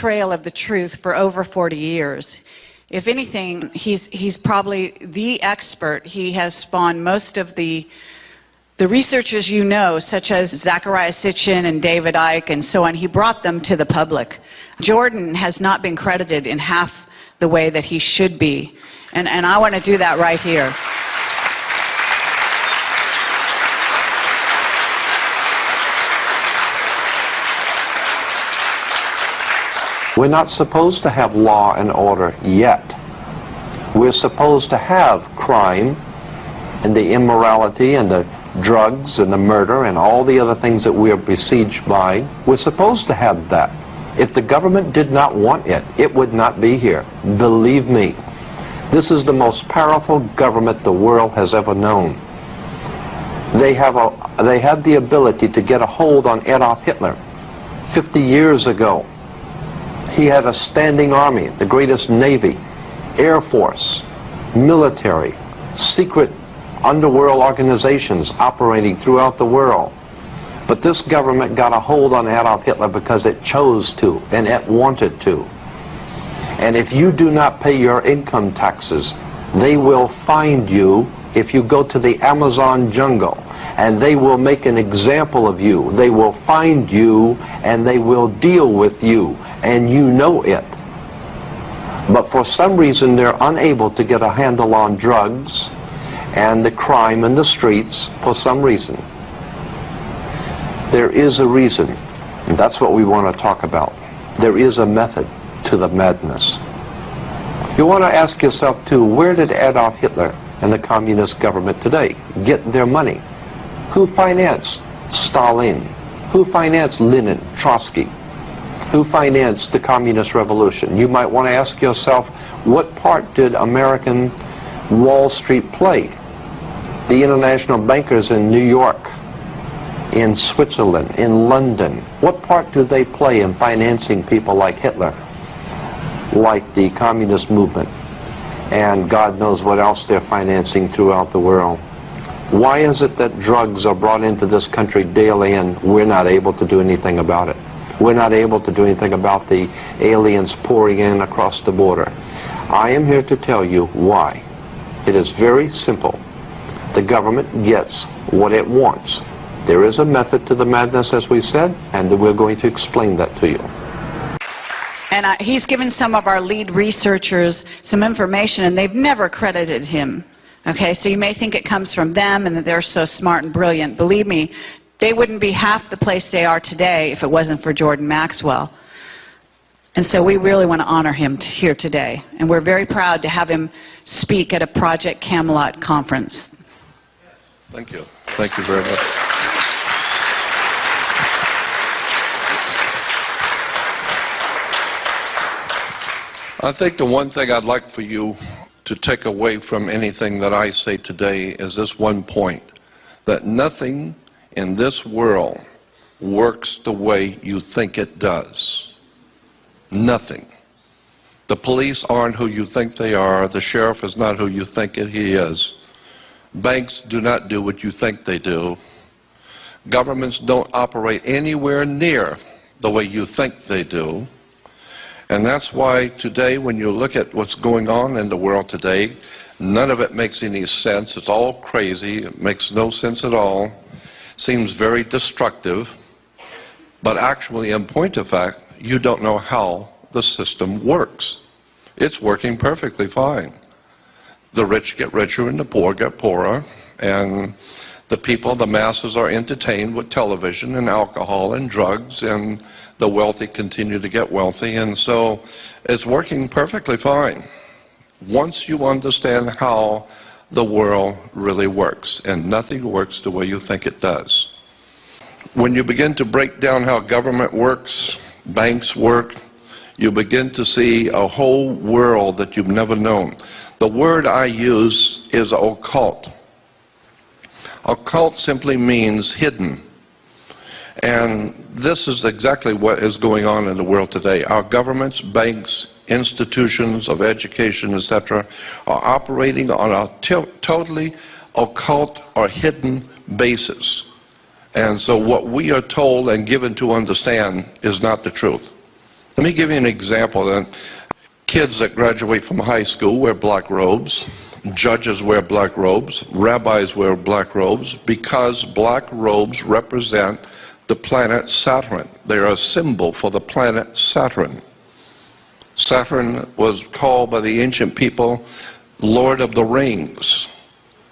trail of the truth for over 40 years. If anything, he's probably the expert. He has spawned most of the researchers you know, such as Zecharia Sitchin and David Icke and so on. He brought them to the public. Jordan has not been credited in half the way that he should be. And I want to do that right here. We're not supposed to have law and order yet. We're supposed to have crime and the immorality and the drugs and the murder and all the other things that we are besieged by. We're supposed to have that. If the government did not want it, it would not be here. Believe me. This is the most powerful government the world has ever known. They have the ability to get a hold on Adolf Hitler 50 years ago. He had a standing army, the greatest navy, air force, military, secret underworld organizations operating throughout the world. But this government got a hold on Adolf Hitler because it chose to and it wanted to. And if you do not pay your income taxes, they will find you if you go to the Amazon jungle, and they will make an example of you. They will find you and they will deal with you, and you know it. But for some reason they're unable to get a handle on drugs and the crime in the streets for some reason. There is a reason, and that's what we want to talk about. There is a method to the madness. You want to ask yourself too, where did Adolf Hitler and the communist government today get their money? Who financed Stalin? Who financed Lenin, Trotsky? Who financed the communist revolution? You might want to ask yourself, what part did American Wall Street play? The international bankers in New York, in Switzerland, in London, what part do they play in financing people like Hitler, like the communist movement, and God knows what else they're financing throughout the world? Why is it that drugs are brought into this country daily and we're not able to do anything about it? We're not able to do anything about the aliens pouring in across the border. I am here to tell you why. It is very simple. The government gets what it wants. There is a method to the madness, as we said, and we're going to explain that to you. And he's given some of our lead researchers some information, and they've never credited him. Okay, so you may think it comes from them and that they're so smart and brilliant. Believe me, they wouldn't be half the place they are today if it wasn't for Jordan Maxwell. And so we really want to honor him here today. And we're very proud to have him speak at a Project Camelot conference. Thank you. Thank you very much. I think the one thing I'd like for you to take away from anything that I say today is this one point, that nothing in this world works the way you think it does. Nothing. The police aren't who you think they are. The sheriff is not who you think he is. Banks do not do what you think they do. Governments don't operate anywhere near the way you think they do. And that's why today, when you look at what's going on in the world today, none of it makes any sense. It's all crazy. It makes no sense at all. Seems very destructive. But actually, in point of fact, you don't know how the system works. It's working perfectly fine. The rich get richer and the poor get poorer. And the people, the masses, are entertained with television and alcohol and drugs, and the wealthy continue to get wealthy, and so it's working perfectly fine once you understand how the world really works, and nothing works the way you think it does. When you begin to break down how government works, banks work, you begin to see a whole world that you've never known. The word I use is occult. Occult simply means hidden. And this is exactly what is going on in the world today. Our governments, banks, institutions of education, etc., are operating on a totally occult or hidden basis. And so what we are told and given to understand is not the truth. Let me give you an example. Kids that graduate from high school wear black robes. Judges wear black robes. Rabbis wear black robes because black robes represent the planet Saturn. They are a symbol for the planet Saturn. Saturn was called by the ancient people Lord of the Rings.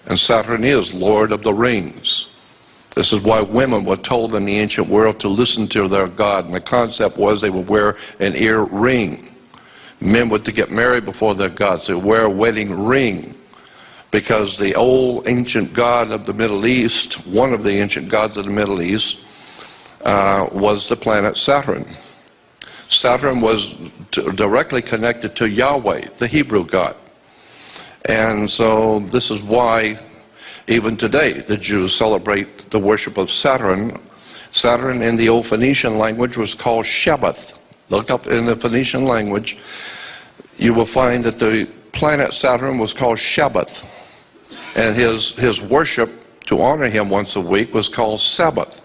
And Saturn is Lord of the Rings. This is why women were told in the ancient world to listen to their God. And the concept was they would wear an ear ring. Men were to get married before their gods. They would wear a wedding ring. Because the old ancient god of the Middle East, one of the ancient gods of the Middle East, was the planet Saturn. Saturn was directly connected to Yahweh, the Hebrew God. And so this is why even today the Jews celebrate the worship of Saturn. Saturn in the old Phoenician language was called Shabbath. Look up in the Phoenician language. You will find that the planet Saturn was called Shabbath. And his worship to honor him once a week was called Sabbath.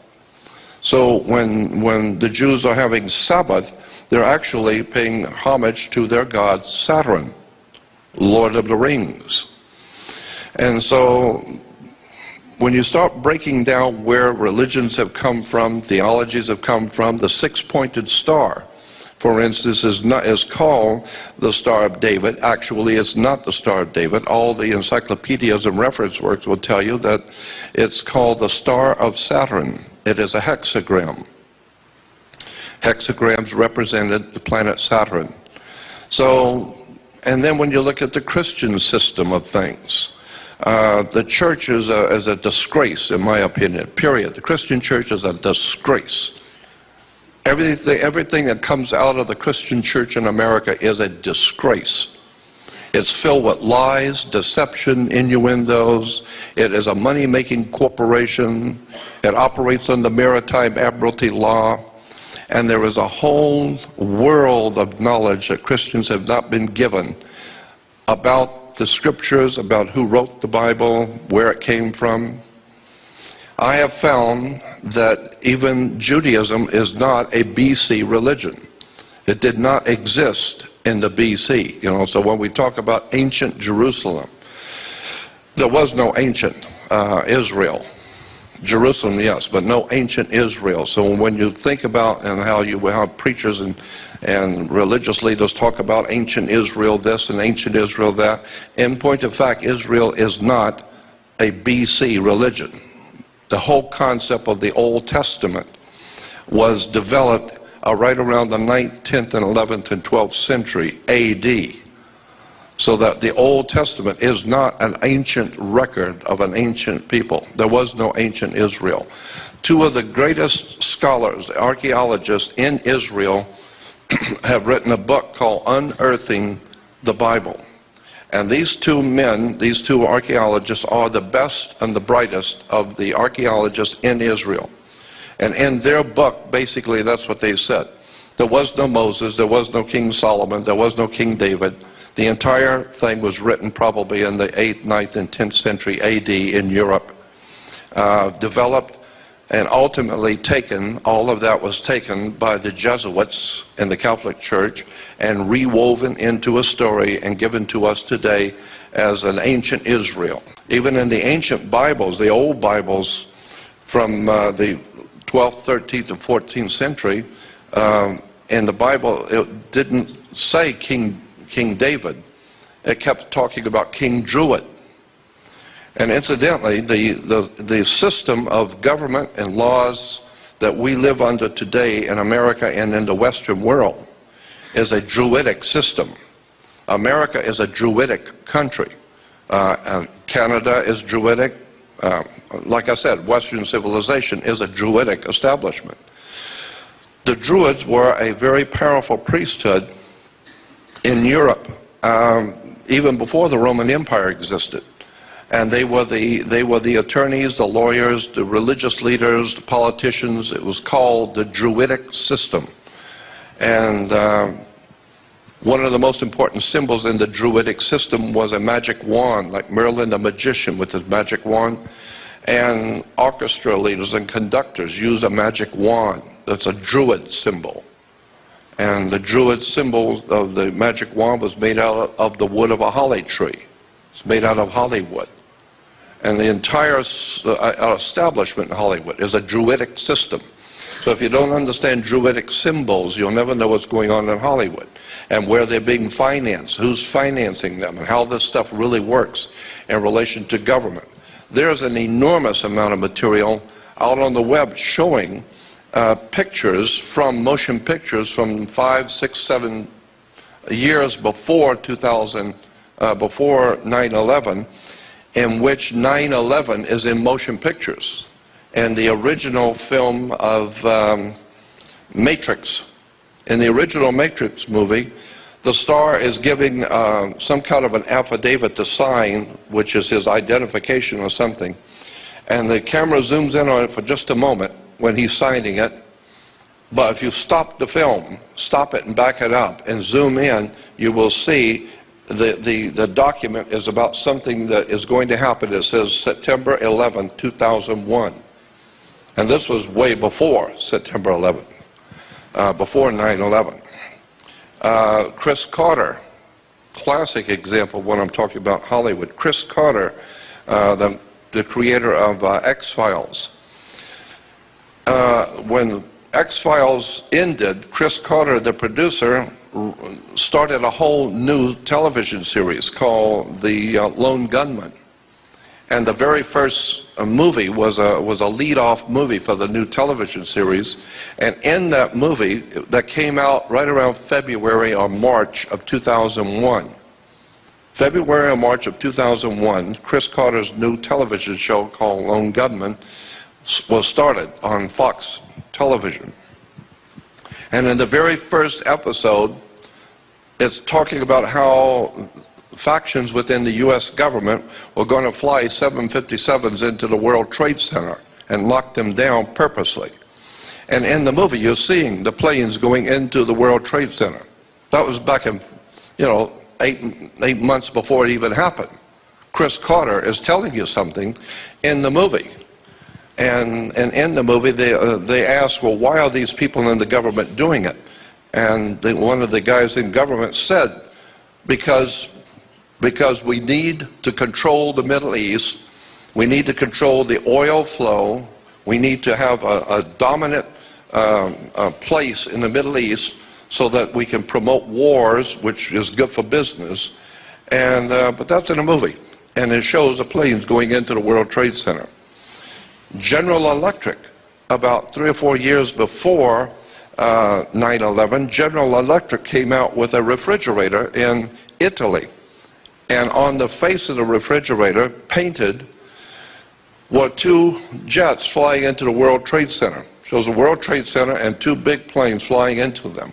So when the Jews are having Sabbath, they're actually paying homage to their god Saturn, Lord of the Rings. And so when you start breaking down where religions have come from, theologies have come from, the six-pointed star, for instance, is called the Star of David. Actually, it's not the Star of David. All the encyclopedias and reference works will tell you that it's called the Star of Saturn. It is a hexagram. Hexagrams represented the planet Saturn. So, and then when you look at the Christian system of things, the church is a disgrace, in my opinion, period. The Christian church is a disgrace. Everything that comes out of the Christian church in America is a disgrace. It's filled with lies, deception, innuendos. It is a money-making corporation. It operates under maritime admiralty law. And there is a whole world of knowledge that Christians have not been given about the scriptures, about who wrote the Bible, where it came from. I have found that even Judaism is not a BC religion. It did not exist in the BC. So when we talk about ancient Jerusalem, there was no ancient Israel. Jerusalem, yes, but no ancient Israel. So when you think about and how you have preachers and religious leaders talk about ancient Israel this and ancient Israel that, in point of fact, Israel is not a BC religion. The whole concept of the Old Testament was developed right around the 9th, 10th, and 11th and 12th century A.D. So that the Old Testament is not an ancient record of an ancient people. There was no ancient Israel. Two of the greatest scholars, archaeologists in Israel, have written a book called Unearthing the Bible. And these two men, these two archaeologists, are the best and the brightest of the archaeologists in Israel. And in their book, basically, that's what they said. There was no Moses, there was no King Solomon, there was no King David. The entire thing was written probably in the 8th, 9th, and 10th century A.D. in Europe. Developed and ultimately taken, all of that was taken by the Jesuits in the Catholic Church and rewoven into a story and given to us today as an ancient Israel. Even in the ancient Bibles, the old Bibles from the 12th, 13th, and 14th century, in the Bible it didn't say King David. It kept talking about King Druid. And incidentally, the system of government and laws that we live under today in America and in the Western world is a Druidic system. America is a Druidic country. Canada is Druidic. Like I said, Western civilization is a Druidic establishment. The Druids were a very powerful priesthood in Europe, even before the Roman Empire existed. And they were the attorneys, the lawyers, the religious leaders, the politicians. It was called the Druidic system. And one of the most important symbols in the Druidic system was a magic wand, like Merlin the magician with his magic wand. And orchestra leaders and conductors use a magic wand. That's a Druid symbol. And the Druid symbol of the magic wand was made out of the wood of a holly tree. It's made out of Hollywood. And the entire establishment in Hollywood is a Druidic system. So if you don't understand Druidic symbols, you'll never know what's going on in Hollywood and where they're being financed, who's financing them, and how this stuff really works in relation to government. There's an enormous amount of material out on the web showing pictures from motion pictures from 5, 6, 7 years before 2000, before 9/11, in which 9/11 is in motion pictures. And the original film of Matrix, in the original Matrix movie, the star is giving some kind of an affidavit to sign, which is his identification or something. And the camera zooms in on it for just a moment when he's signing it. But if you stop the film, stop it and back it up and zoom in, you will see the document is about something that is going to happen. It says September 11, 2001. And this was way before September 11, before 9/11. Chris Carter, classic example when I'm talking about Hollywood. Chris Carter, the creator of X-Files. When X-Files ended, Chris Carter, the producer, started a whole new television series called The Lone Gunman. And the very first movie was a lead-off movie for the new television series. And in that movie, that came out right around February or March of 2001. February or March of 2001, Chris Carter's new television show called Lone Gunman was started on Fox television. And in the very first episode, it's talking about how factions within the U.S. government were going to fly 757s into the World Trade Center and lock them down purposely. And in the movie, you're seeing the planes going into the World Trade Center. That was back in, 8 months before it even happened. Chris Carter is telling you something in the movie. And in the movie, they ask, well, why are these people in the government doing it? And one of the guys in government said, because we need to control the Middle East, we need to control the oil flow, we need to have a dominant place in the Middle East so that we can promote wars, which is good for business. And but that's in a movie, and it shows the planes going into the World Trade Center. General Electric, about 3 or 4 years before 9/11, General Electric came out with a refrigerator in Italy. And on the face of the refrigerator, painted, were 2 jets flying into the World Trade Center. Shows the World Trade Center and 2 big planes flying into them.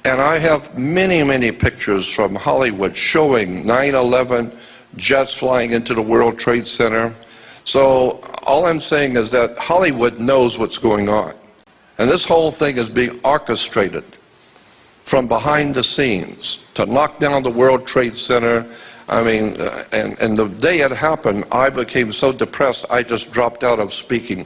And I have many, many pictures from Hollywood showing 9/11 jets flying into the World Trade Center. So all I'm saying is that Hollywood knows what's going on. And this whole thing is being orchestrated from behind the scenes to knock down the World Trade Center. I mean, and the day it happened, I became so depressed, I just dropped out of speaking.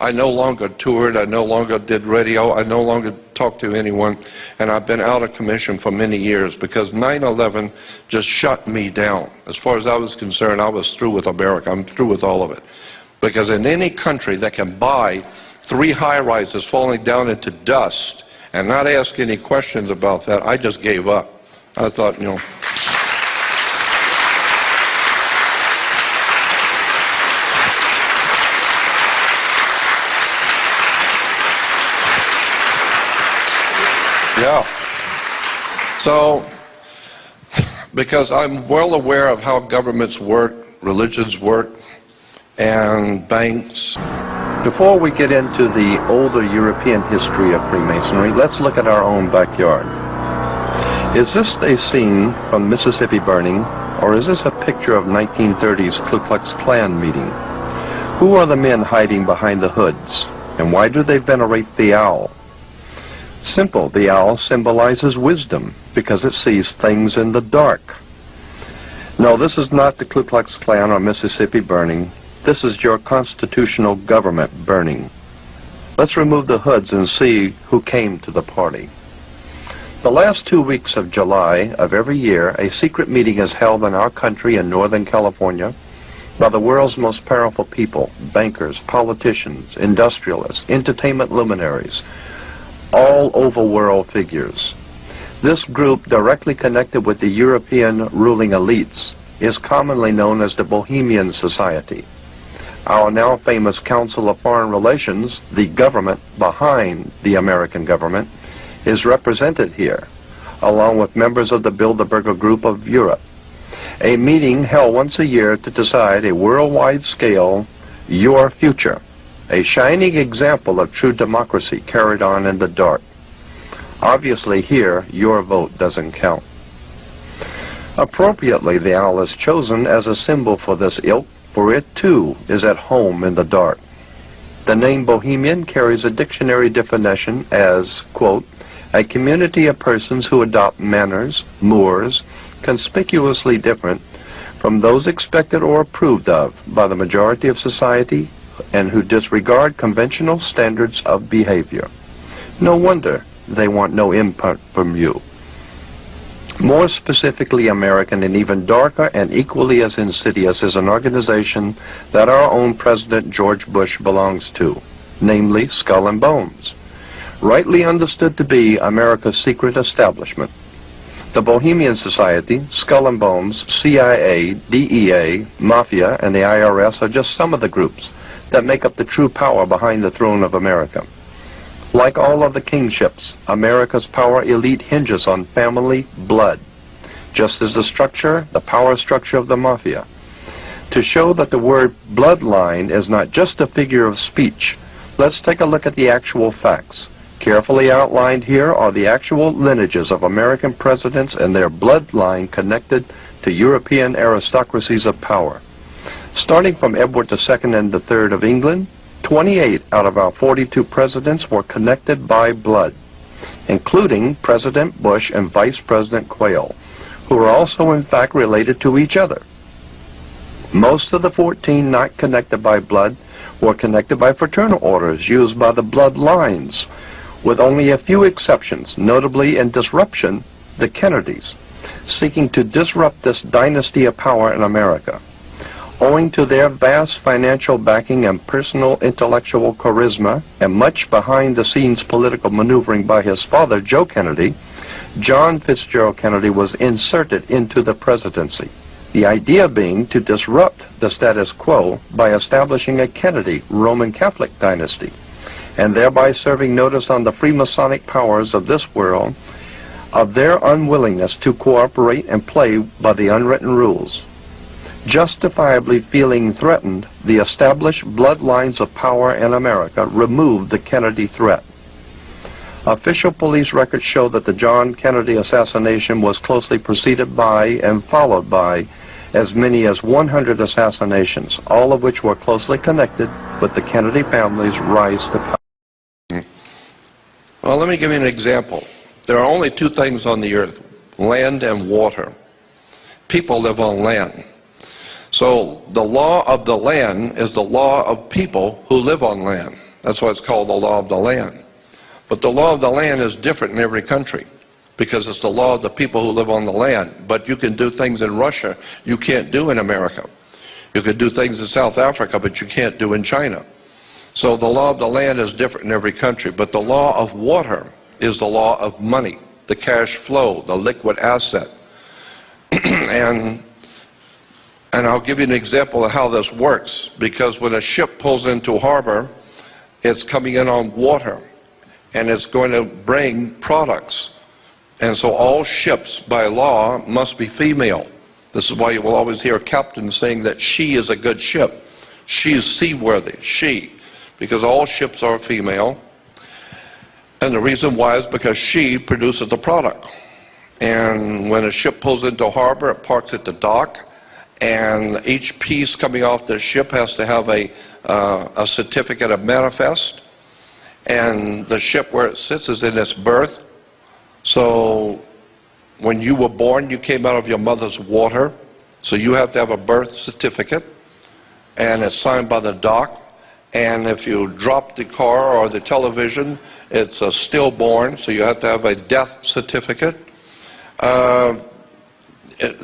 I no longer toured, I no longer did radio, I no longer talked to anyone, and I've been out of commission for many years because 9/11 just shut me down. As far as I was concerned, I was through with America. I'm through with all of it. Because in any country that can buy 3 high-rises falling down into dust and not ask any questions about that, I just gave up. I thought, yeah. So, because I'm well aware of how governments work, religions work, and banks. Before we get into the older European history of Freemasonry, let's look at our own backyard. Is this a scene from Mississippi burning, or is this a picture of 1930s Ku Klux Klan meeting? Who are the men hiding behind the hoods, and why do they venerate the owl? Simple, the owl symbolizes wisdom because it sees things in the dark. No, this is not the Ku Klux Klan or Mississippi burning. This is your constitutional government burning. Let's remove the hoods and see who came to the party. The last 2 weeks of July of every year, a secret meeting is held in our country in Northern California by the world's most powerful people, bankers, politicians, industrialists, entertainment luminaries, all overworld figures. This group, directly connected with the European ruling elites, is commonly known as the Bohemian Society. Our now famous Council of Foreign Relations, the government behind the American government, is represented here, along with members of the Bilderberger Group of Europe. A meeting held once a year to decide a worldwide scale, your future, a shining example of true democracy carried on in the dark. Obviously here, your vote doesn't count. Appropriately, the owl is chosen as a symbol for this ilk, for it too is at home in the dark. The name Bohemian carries a dictionary definition as, quote, a community of persons who adopt manners, mores, conspicuously different from those expected or approved of by the majority of society and who disregard conventional standards of behavior. No wonder they want no input from you. More specifically American and even darker and equally as insidious is an organization that our own President George Bush belongs to, namely Skull and Bones, rightly understood to be America's secret establishment. The Bohemian Society, Skull and Bones, CIA, DEA, Mafia, and the IRS are just some of the groups that make up the true power behind the throne of America. Like all other kingships, America's power elite hinges on family blood, just as the power structure of the Mafia. To show that the word bloodline is not just a figure of speech, let's take a look at the actual facts. Carefully outlined here are the actual lineages of American presidents and their bloodline connected to European aristocracies of power. Starting from Edward II and III of England, 28 out of our 42 presidents were connected by blood, including President Bush and Vice President Quayle, who are also in fact related to each other. Most of the 14 not connected by blood were connected by fraternal orders used by the bloodlines, with only a few exceptions, notably in disruption, the Kennedys, seeking to disrupt this dynasty of power in America. Owing to their vast financial backing and personal intellectual charisma, and much behind-the-scenes political maneuvering by his father, Joe Kennedy, John Fitzgerald Kennedy was inserted into the presidency. The idea being to disrupt the status quo by establishing a Kennedy Roman Catholic dynasty, and thereby serving notice on the Freemasonic powers of this world of their unwillingness to cooperate and play by the unwritten rules. Justifiably feeling threatened, the established bloodlines of power in America removed the Kennedy threat. Official police records show that the John Kennedy assassination was closely preceded by and followed by as many as 100 assassinations, all of which were closely connected with the Kennedy family's rise to power. Well, let me give you an example. There are only two things on the earth, land and water. People live on land. So the law of the land is the law of people who live on land. That's why it's called the law of the land. But the law of the land is different in every country because it's the law of the people who live on the land. But you can do things in Russia you can't do in America. You can do things in South Africa, but you can't do in China. So the law of the land is different in every country. But the law of water is the law of money, the cash flow, the liquid asset. And I'll give you an example of how this works. Because when a ship pulls into harbor, it's coming in on water. And it's going to bring products. And so all ships, by law, must be female. This is why you will always hear captains saying that she is a good ship. She is seaworthy, she. Because all ships are female. And the reason why is because she produces the product. And when a ship pulls into harbor, it parks at the dock. And each piece coming off the ship has to have a certificate of manifest. And the ship where it sits is in its berth. So when you were born, you came out of your mother's water. So you have to have a birth certificate. And it's signed by the dock. And if you drop the car or the television, it's a stillborn, so you have to have a death certificate.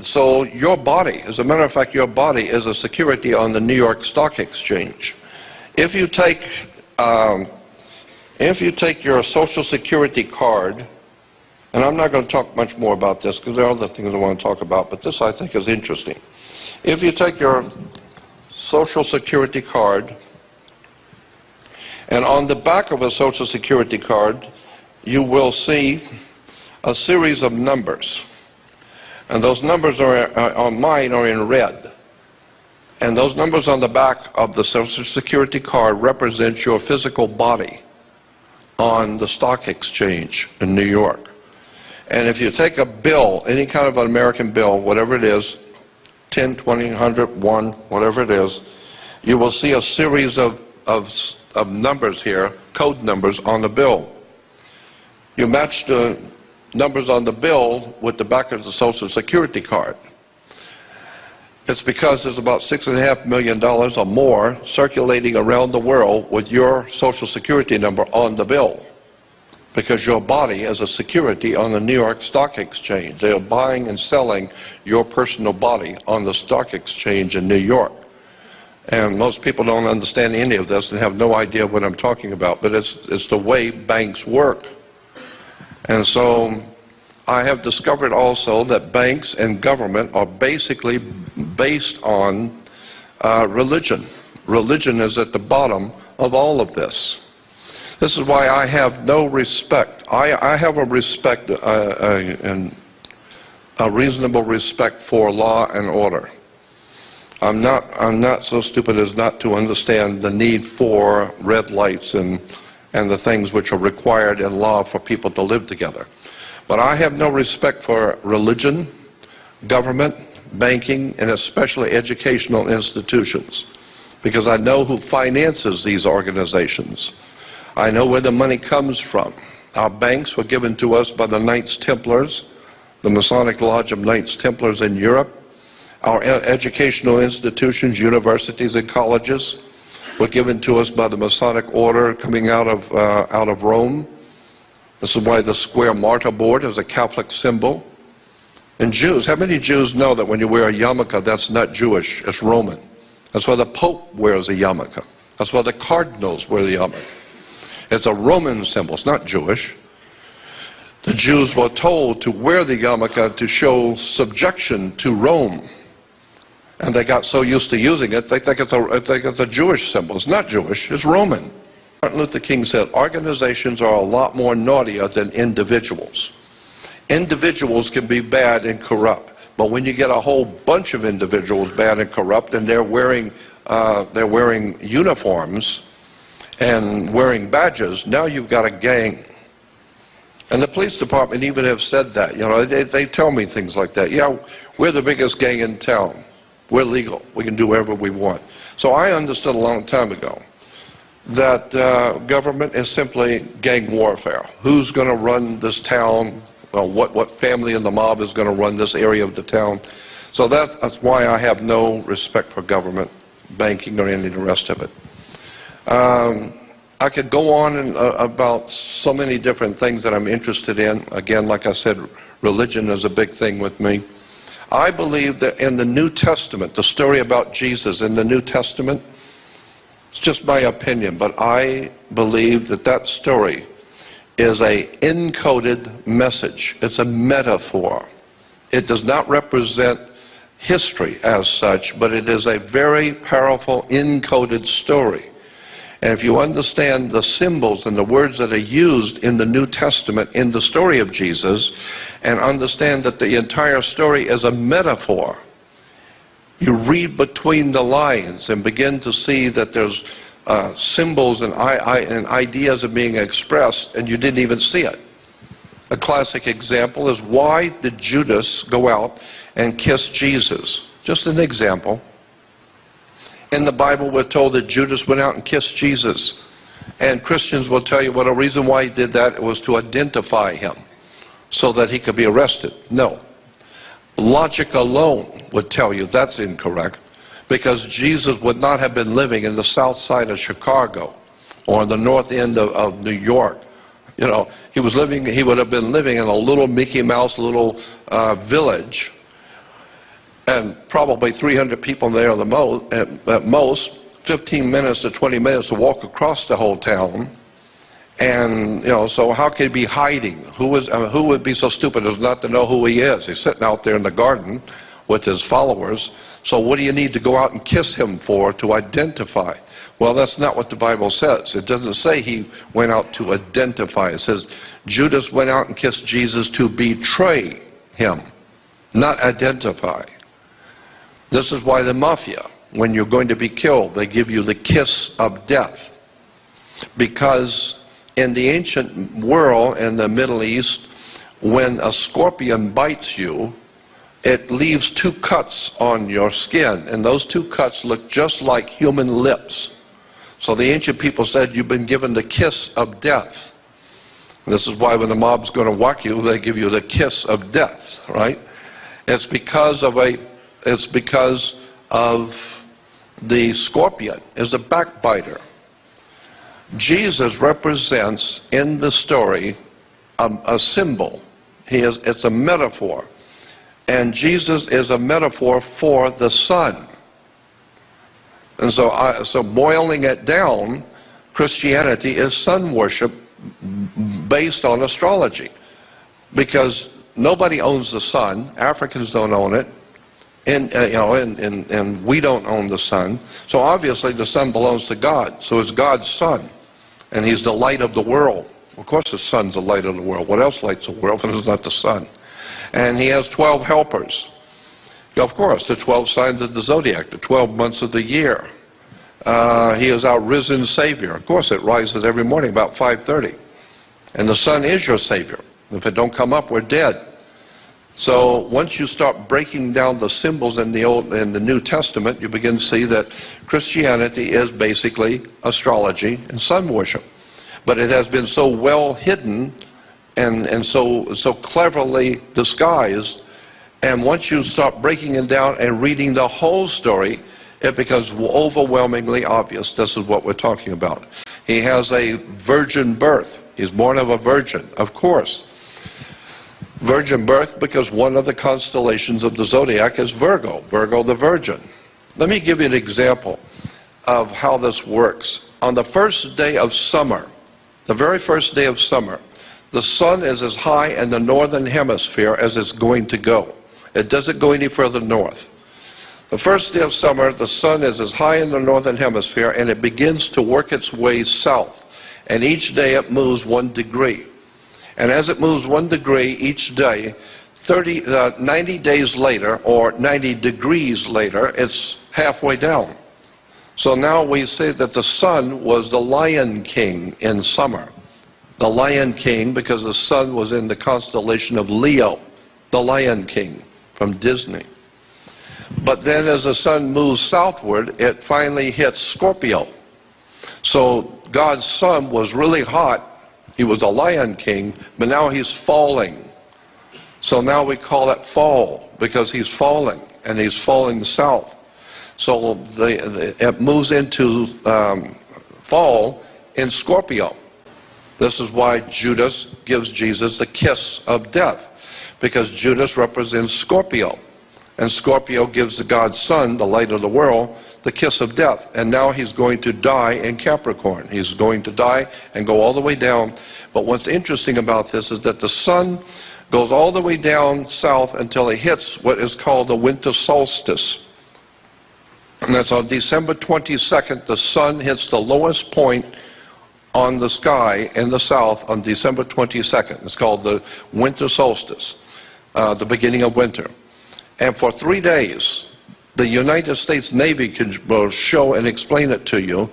So your body, as a matter of fact, your body is a security on the New York Stock Exchange. If you take your Social Security card, and I'm not going to talk much more about this because there are other things I want to talk about, but this I think is interesting. If you take your Social Security card, and on the back of a Social Security card, you will see a series of numbers. And those numbers on mine are in red. And those numbers on the back of the Social Security card represent your physical body on the stock exchange in New York. And if you take a bill, any kind of an American bill, whatever it is, 10, 20, 100, 1, whatever it is, you will see a series of numbers here, code numbers on the bill. You match the numbers on the bill with the back of the Social Security card. It's because there's about $6.5 million or more circulating around the world with your Social Security number on the bill, because your body is a security on the New York Stock Exchange. They are buying and selling your personal body on the stock exchange in New York. And most people don't understand any of this and have no idea what I'm talking about, but it's the way banks work. And so I have discovered also that banks and government are basically based on religion. Religion is at the bottom of all of this. This is why I have no respect. I have a respect, a reasonable respect for law and order. I'm not so stupid as not to understand the need for red lights and the things which are required in law for people to live together. But I have no respect for religion, government, banking, and especially educational institutions, because I know who finances these organizations. I know where the money comes from. Our banks were given to us by the Knights Templars, the Masonic Lodge of Knights Templars in Europe. Our educational institutions, universities and colleges, were given to us by the Masonic order coming out of Rome. This is why the square martyr board is a Catholic symbol. And Jews, how many Jews know that when you wear a yarmulke, that's not Jewish, it's Roman? That's why the Pope wears a yarmulke. That's why the cardinals wear the yarmulke. It's a Roman symbol, it's not Jewish. The Jews were told to wear the yarmulke to show subjection to Rome. And they got so used to using it, they think it's a Jewish symbol. It's not Jewish, it's Roman. Martin Luther King said, organizations are a lot more naughtier than individuals. Individuals can be bad and corrupt, but when you get a whole bunch of individuals bad and corrupt, and they're wearing uniforms and wearing badges, now you've got a gang. And the police department even have said that. You know, they tell me things like that. Yeah, we're the biggest gang in town. We're legal. We can do whatever we want. So I understood a long time ago that government is simply gang warfare. Who's going to run this town? Well, what family in the mob is going to run this area of the town? So that's why I have no respect for government, banking, or any of the rest of it. I could go on about so many different things that I'm interested in. Again, like I said, religion is a big thing with me. I believe that in the New Testament, the story about Jesus in the New Testament, it's just my opinion, but I believe that that story is a encoded message. It's a metaphor. It does not represent history as such, but it is a very powerful encoded story. And if you understand the symbols and the words that are used in the New Testament in the story of Jesus, and understand that the entire story is a metaphor, you read between the lines and begin to see that there's symbols and ideas are being expressed, and you didn't even see it. A classic example is, why did Judas go out and kiss Jesus? Just an example. In the Bible, we're told that Judas went out and kissed Jesus. And Christians will tell you, well, the reason why he did that was to identify him so that he could be arrested. No. Logic alone would tell you that's incorrect, because Jesus would not have been living in the south side of Chicago or in the north end of New York. You know, he would have been living in a little Mickey Mouse little village, and probably 300 people there at most, 15 minutes to 20 minutes to walk across the whole town. And, you know, so how could he be hiding? Who would be so stupid as not to know who he is? He's sitting out there in the garden with his followers. So what do you need to go out and kiss him for to identify? Well, that's not what the Bible says. It doesn't say he went out to identify. It says Judas went out and kissed Jesus to betray him, not identify. This is why the mafia, when you're going to be killed, they give you the kiss of death. Because in the ancient world, in the Middle East, when a scorpion bites you, it leaves 2 cuts on your skin, and those 2 cuts look just like human lips. So the ancient people said you've been given the kiss of death. This is why when the mob's going to whack you, they give you the kiss of death, right? It's because of the scorpion is a backbiter. Jesus represents in the story a symbol. It's a metaphor. And Jesus is a metaphor for the sun. And so boiling it down, Christianity is sun worship based on astrology. Because nobody owns the sun. Africans don't own it. And we don't own the sun. So obviously the sun belongs to God. So it's God's sun. And he's the light of the world. Of course the sun's the light of the world. What else lights the world if it's not the sun? And he has 12 helpers. Of course, the 12 signs of the zodiac, the 12 months of the year. He is our risen Savior. Of course, it rises every morning about 5:30. And the sun is your Savior. If it don't come up, we're dead. So once you start breaking down the symbols in the Old and the New Testament, you begin to see that Christianity is basically astrology and sun worship. But it has been so well hidden and so cleverly disguised. And once you start breaking it down and reading the whole story, it becomes overwhelmingly obvious. This is what we're talking about. He has a virgin birth. He's born of a virgin, of course. Virgin birth because one of the constellations of the zodiac is Virgo, Virgo the Virgin. Let me give you an example of how this works. On the first day of summer, the very first day of summer, the sun is as high in the northern hemisphere as it's going to go. It doesn't go any further north. The first day of summer, the sun is as high in the northern hemisphere, and it begins to work its way south. And each day it moves 1 degree. And as it moves 1 degree each day, 90 days later, or 90 degrees later, it's halfway down. So now we say that the sun was the Lion King in summer. The Lion King because the sun was in the constellation of Leo, the Lion King from Disney. But then as the sun moves southward, it finally hits Scorpio. So God's sun was really hot. He was the Lion King, but now he's falling. So now we call it fall because he's falling, and he's falling south. So it moves into fall in Scorpio. This is why Judas gives Jesus the kiss of death, because Judas represents Scorpio. And Scorpio gives the God's Son, the light of the world, the kiss of death. And now he's going to die in Capricorn. He's going to die and go all the way down. But what's interesting about this is that the sun goes all the way down south until it hits what is called the winter solstice. And that's on December 22nd, the sun hits the lowest point on the sky in the south on December 22nd. It's called the winter solstice, the beginning of winter. And for 3 days, the United States Navy will show and explain it to you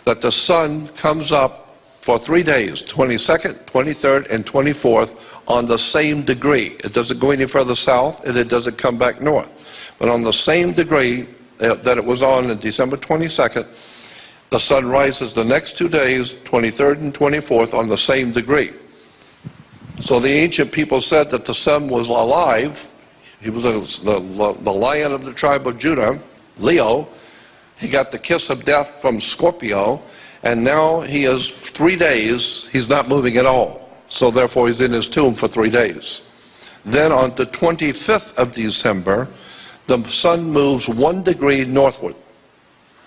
that the sun comes up for 3 days, 22nd, 23rd, and 24th, on the same degree. It doesn't go any further south, and it doesn't come back north. But on the same degree that it was on December 22nd, the sun rises the next 2 days, 23rd and 24th, on the same degree. So the ancient people said that the sun was alive. He was the lion of the tribe of Judah, Leo, He got the kiss of death from Scorpio, and now he is 3 days, he's not moving at all. So therefore he's in his tomb for 3 days. Then on the 25th of December, the sun moves 1 degree northward.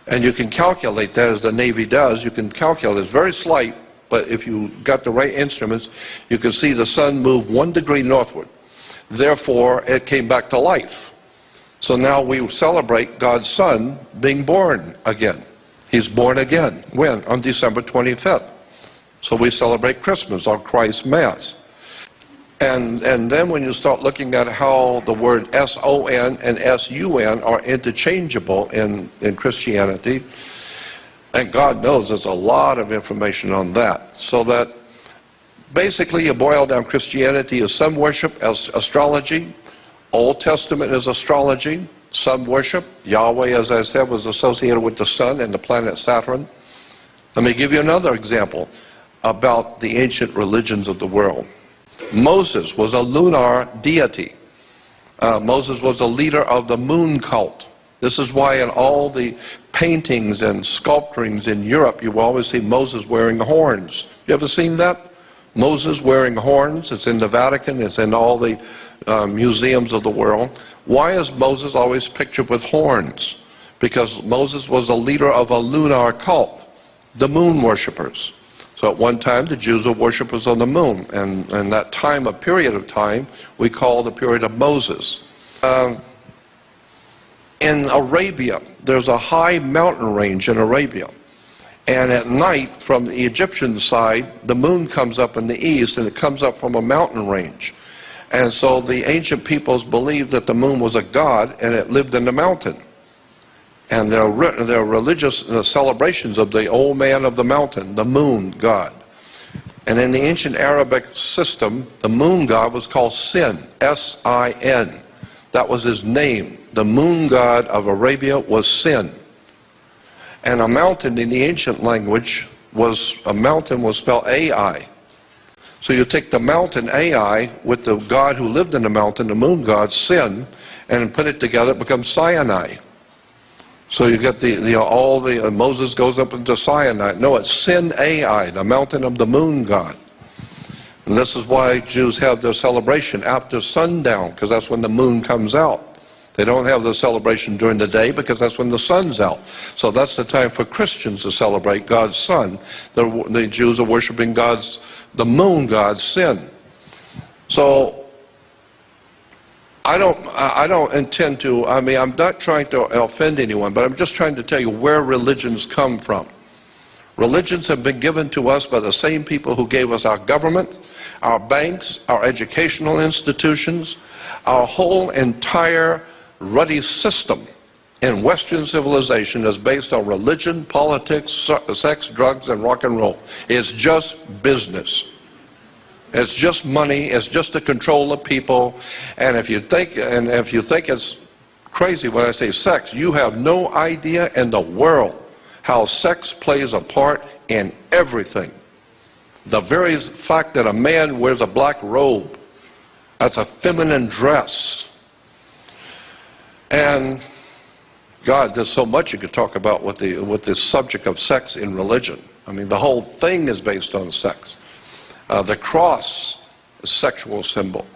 And you can calculate that, as the Navy does. You can calculate, it's very slight, but if you got the right instruments, you can see the sun move 1 degree northward. Therefore, it came back to life. So now we celebrate God's Son being born again. He's born again. When? On December 25th. So we celebrate Christmas, or Christ Mass. And then when you start looking at how the word S-O-N and S-U-N are interchangeable in Christianity, and God knows there's a lot of information on that. So that basically you boil down Christianity as sun worship, as astrology. Old Testament is astrology, sun worship. Yahweh, as I said, was associated with the sun and the planet Saturn. Let me give you another example about the ancient religions of the world. Moses was a lunar deity. Moses was a leader of the moon cult. This is why in all the paintings and sculpturings in Europe you will always see Moses wearing horns. You ever seen that? Moses wearing horns. It's in the Vatican. It's in all the museums of the world. Why is Moses always pictured with horns? Because Moses was a leader of a lunar cult, the moon worshippers. So at one time the Jews were worshippers of the moon, and that time, a period of time, we call the period of Moses. In Arabia, there's a high mountain range in Arabia, and at night from the Egyptian side, the moon comes up in the east, and it comes up from a mountain range. And so the ancient peoples believed that the moon was a god, and it lived in the mountain. And there are religious celebrations of the old man of the mountain, the moon god. And in the ancient Arabic system, the moon god was called Sin, S-I-N. That was his name. The moon god of Arabia was Sin. And a mountain in the ancient language was spelled A-I. So you take the mountain Ai with the god who lived in the mountain, the moon god, Sin, and put it together, it becomes Sinai. So you get Moses goes up into Sinai. No, it's Sin Ai, the mountain of the moon god. And this is why Jews have their celebration after sundown, because that's when the moon comes out. They don't have the celebration during the day because that's when the sun's out. So that's the time for Christians to celebrate God's Son. The Jews are worshiping the moon god, Sin. So I don't intend to, I'm not trying to offend anyone, but I'm just trying to tell you where religions come from. Religions have been given to us by the same people who gave us our government, our banks, our educational institutions, our whole entire ruddy system in Western civilization is based on religion, politics, sex, drugs, and rock and roll. It's just business. It's just money. It's just to control the people. And if you think it's crazy when I say sex, you have no idea in the world how sex plays a part in everything. The very fact that a man wears a black robe, that's a feminine dress. And God, there's so much you could talk about with this subject of sex in religion. The whole thing is based on sex. The cross is a sexual symbol.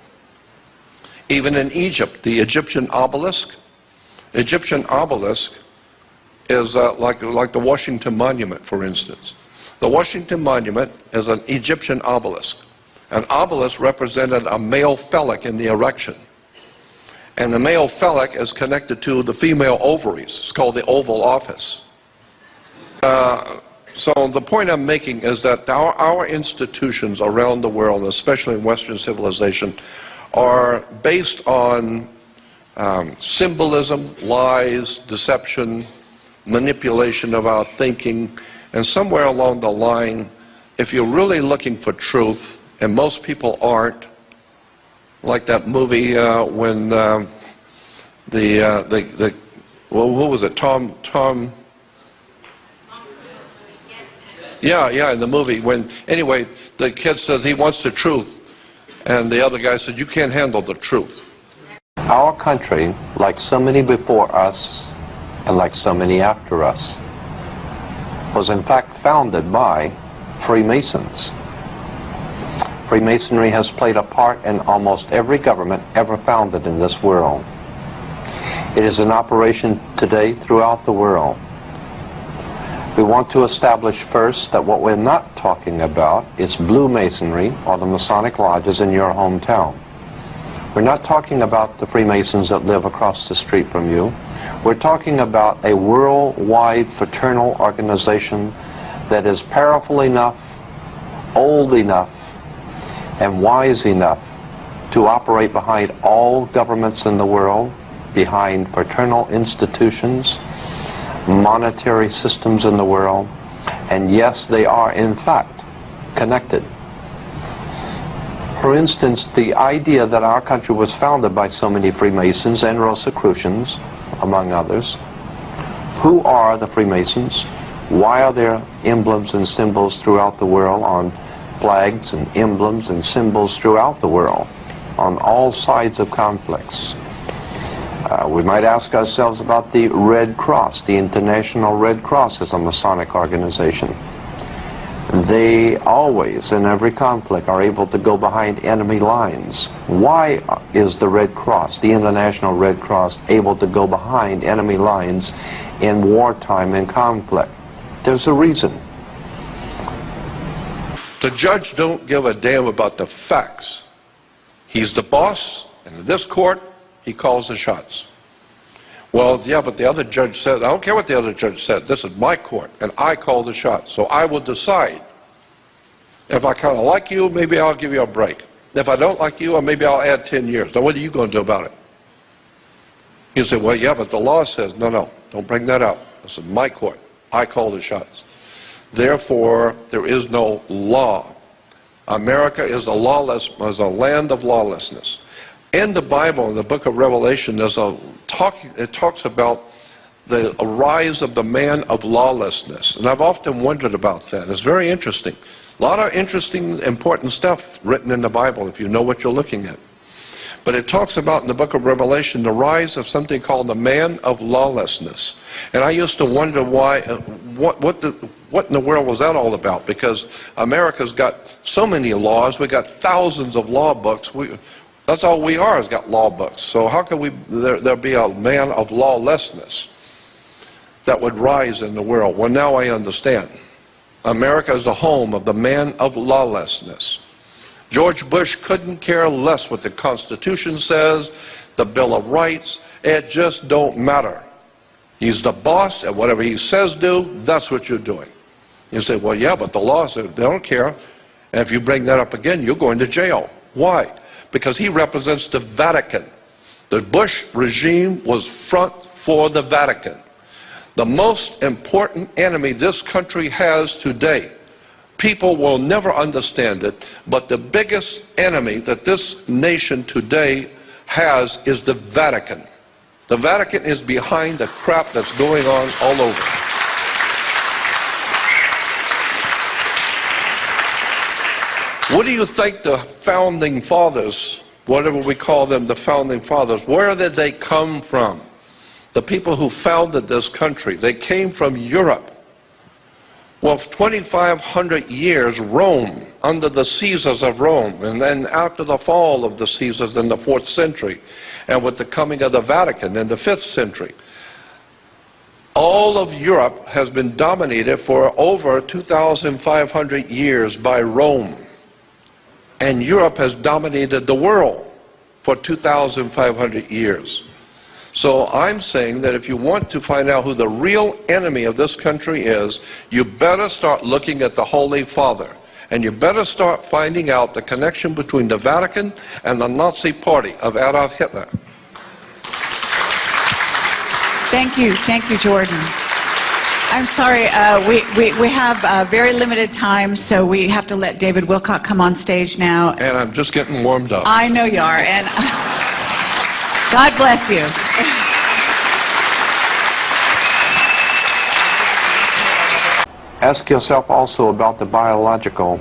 Even in Egypt, the Egyptian obelisk is like the Washington Monument, for instance. The Washington Monument is an Egyptian obelisk. An obelisk represented a male phallic in the erection. And the male phallic is connected to the female ovaries. It's called the Oval Office. So the point I'm making is that our institutions around the world, especially in Western civilization, are based on symbolism, lies, deception, manipulation of our thinking, and somewhere along the line, if you're really looking for truth, and most people aren't, like that movie when who was it? Tom. Yeah, in the movie anyway, the kid says he wants the truth, and the other guy said, you can't handle the truth. Our country, like so many before us, and like so many after us, was in fact founded by Freemasons. Freemasonry has played a part in almost every government ever founded in this world. It is in operation today throughout the world. We want to establish first that what we're not talking about is blue masonry or the Masonic lodges in your hometown. We're not talking about the Freemasons that live across the street from you. We're talking about a worldwide fraternal organization that is powerful enough, old enough, and wise enough to operate behind all governments in the world, behind fraternal institutions, monetary systems in the world, and yes, they are in fact connected. For instance, the idea that our country was founded by so many Freemasons and Rosicrucians, among others. Who are the Freemasons? Why are there emblems and symbols throughout the world on flags and emblems and symbols throughout the world on all sides of conflicts? We might ask ourselves about the Red Cross. The International Red Cross is a Masonic organization. They always, in every conflict, are able to go behind enemy lines. Why is the Red Cross, the International Red Cross, able to go behind enemy lines in wartime and conflict? There's a reason. The judge don't give a damn about the facts. He's the boss, and in this court, he calls the shots. Well, yeah, but the other judge said, I don't care what the other judge said. This is my court, and I call the shots. So I will decide. If I kind of like you, maybe I'll give you a break. If I don't like you, maybe I'll add 10 years. Now, what are you going to do about it? You say, well, yeah, but the law says, no, don't bring that up. This is my court. I call the shots. Therefore, there is no law. America is a land of lawlessness. In the Bible, in the book of Revelation, it talks about the rise of the man of lawlessness. And I've often wondered about that. It's very interesting. A lot of interesting, important stuff written in the Bible if you know what you're looking at. But it talks about in the book of Revelation the rise of something called the man of lawlessness. And I used to wonder why, what in the world was that all about? Because America's got so many laws. We got thousands of law books. That's all we are, has got law books. So how can there be a man of lawlessness that would rise in the world? Well, now I understand. America is the home of the man of lawlessness. George Bush couldn't care less what the Constitution says, the Bill of Rights. It just don't matter. He's the boss, and whatever he says do, that's what you're doing. You say, well, yeah, but the law says they don't care. And if you bring that up again, you're going to jail. Why? Because he represents the Vatican. The Bush regime was front for the Vatican. The most important enemy this country has today, people will never understand it, but the biggest enemy that this nation today has is the Vatican. The Vatican is behind the crap that's going on all over. What do you think the founding fathers, whatever we call them, the founding fathers, where did they come from? The people who founded this country, they came from Europe. Well, 2,500 years, Rome, under the Caesars of Rome, and then after the fall of the Caesars in the 4th century, and with the coming of the Vatican in the 5th century, all of Europe has been dominated for over 2,500 years by Rome. And Europe has dominated the world for 2,500 years. So I'm saying that if you want to find out who the real enemy of this country is, you better start looking at the Holy Father. And you better start finding out the connection between the Vatican and the Nazi Party of Adolf Hitler. Thank you, Jordan. I'm sorry, we have very limited time, so we have to let David Wilcock come on stage now. And I'm just getting warmed up. I know you are, and God bless you. Ask yourself also about the biological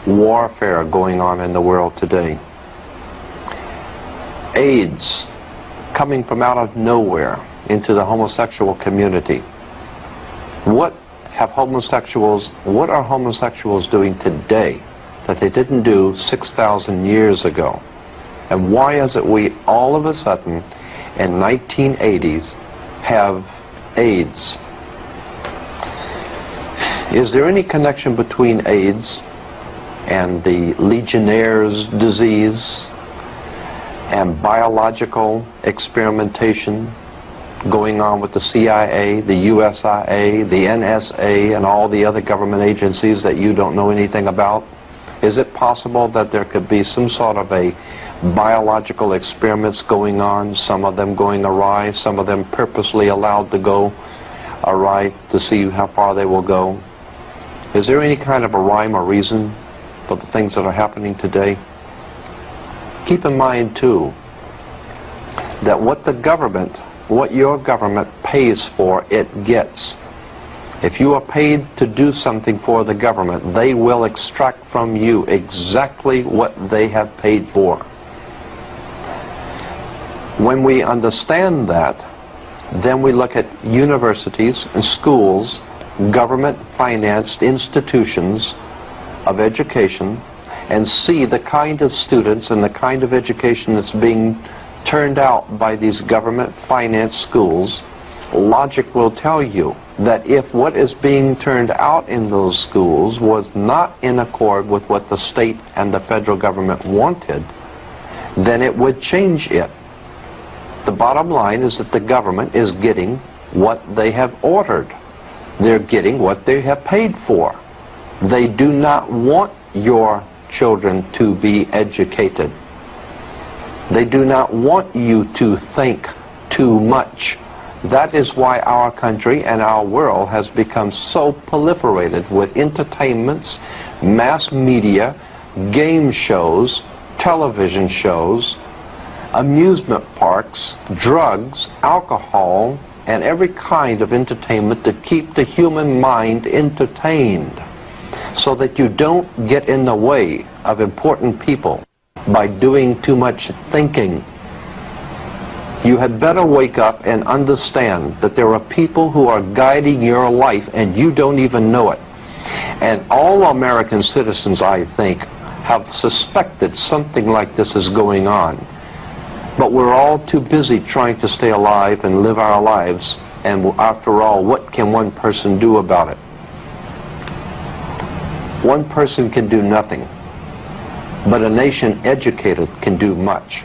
warfare going on in the world today. AIDS, coming from out of nowhere, into the homosexual community. What are homosexuals doing today that they didn't do 6,000 years ago? And why is it we all of a sudden in 1980s have AIDS? Is there any connection between AIDS and the Legionnaire's disease and biological experimentation going on with the CIA, the USIA, the NSA, and all the other government agencies that you don't know anything about? Is it possible that there could be some sort of a biological experiments going on, some of them going awry, some of them purposely allowed to go awry to see how far they will go? Is there any kind of a rhyme or reason for the things that are happening today? Keep in mind too that what your government pays for, it gets. If you are paid to do something for the government, they will extract from you exactly what they have paid for. When we understand that, then we look at universities and schools, government-financed institutions of education, and see the kind of students and the kind of education that's being turned out by these government-financed schools. Logic will tell you that if what is being turned out in those schools was not in accord with what the state and the federal government wanted, then it would change it. The bottom line is that the government is getting what they have ordered. They're getting what they have paid for. They do not want your children to be educated. They do not want you to think too much. That is why our country and our world has become so proliferated with entertainments, mass media, game shows, television shows, amusement parks, drugs, alcohol, and every kind of entertainment to keep the human mind entertained, so that you don't get in the way of important people by doing too much thinking. You had better wake up and understand that there are people who are guiding your life and you don't even know it. And all American citizens, I think, have suspected something like this is going on. But we're all too busy trying to stay alive and live our lives. And after all, what can one person do about it? One person can do nothing. But a nation educated can do much.